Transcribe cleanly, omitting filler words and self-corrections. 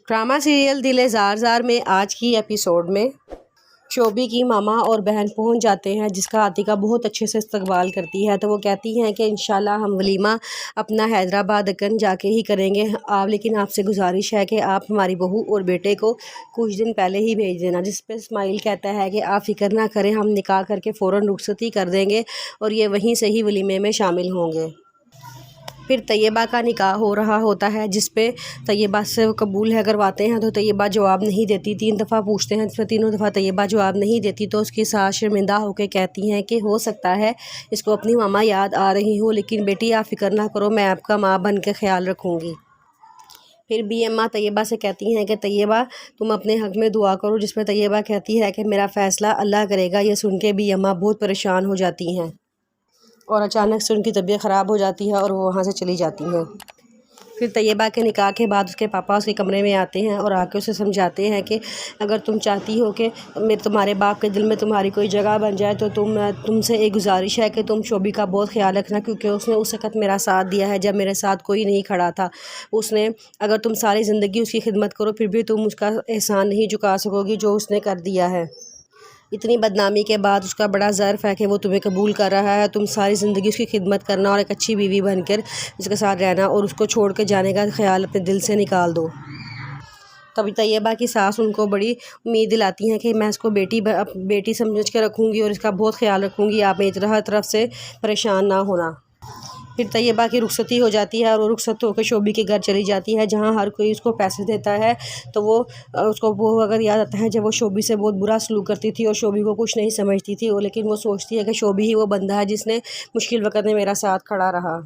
Drama serial दिल ज़ार ज़ार में आज की एपिसोड में शोभी की मामा और बहन पहुंच जाते हैं, जिसका आतिका बहुत अच्छे से इस्तकबाल करती है। तो वो कहती हैं कि इंशाल्लाह हम वलीमा अपना हैदराबाद दक्कन जाके ही करेंगे आप, लेकिन आपसे गुजारिश है कि आप हमारी बहू और बेटे को कुछ दिन पहले ही भेज देना। जिस पे इस्माइल कहता है कि आप फ़िक्र ना करें, हम निकाह करके फ़ौरन रुखसती कर देंगे और ये वहीं से ही वलीमे में शामिल होंगे। फिर तैयबा का निकाह हो रहा होता है, जिस पे तैयबा से वो कबूल है करवाते हैं। तो तैयबा जवाब नहीं देती, 3 दफ़ा पूछते हैं, फिर तीनों दफ़ा तैयबा जवाब नहीं देती। तो उसकी सास शर्मिंदा होकर कहती हैं कि हो सकता है इसको अपनी मामा याद आ रही हो, लेकिन बेटी आप फ़िक्र ना करो, मैं आपका माँ बन के ख्याल रखूँगी। फिर भी अम्मा तैयबा से कहती हैं कि तैयबा तुम अपने हक़ में दुआ करो, जिस पर तैयबा कहती है कि मेरा फ़ैसला अल्लाह करेगा। ये सुन के भी अम्मा बहुत परेशान हो जाती हैं और अचानक से उनकी तबीयत ख़राब हो जाती है और वो वहाँ से चली जाती हैं। फिर तैयबा के निकाह के बाद उसके पापा उसके कमरे में आते हैं और आके उसे समझाते हैं कि अगर तुम चाहती हो कि तुम्हारे बाप के दिल में तुम्हारी कोई जगह बन जाए तो तुमसे एक गुजारिश है कि तुम शोभी का बहुत ख्याल रखना, क्योंकि उसने उस वक़्त मेरा साथ दिया है जब मेरे साथ कोई नहीं खड़ा था। उसने अगर तुम सारी ज़िंदगी उसकी खिदमत करो फिर भी तुम उसका एहसान नहीं चुका सकोगी जो उसने कर दिया है। इतनी बदनामी के बाद उसका बड़ा ज़र्फ़ है कि वो तुम्हें कबूल कर रहा है। तुम सारी ज़िंदगी उसकी खिदमत करना और एक अच्छी बीवी बनकर उसके साथ रहना और उसको छोड़ के जाने का ख्याल अपने दिल से निकाल दो। तभी तैयबा की सास उनको बड़ी उम्मीद दिलाती हैं कि मैं इसको बेटी समझ के रखूँगी और इसका बहुत ख्याल रखूँगी, आप मेरी तरफ से परेशान ना होना। फिर तैयबा की रुखसती हो जाती है और वो रुखसत होकर शोभी के घर चली जाती है, जहाँ हर कोई उसको पैसे देता है। तो वो अगर याद आता है जब वो शोभी से बहुत बुरा सलूक करती थी और शोभी को कुछ नहीं समझती थी, लेकिन वो सोचती है कि शोभी ही वो बंदा है जिसने मुश्किल वक़्त में मेरा साथ खड़ा रहा।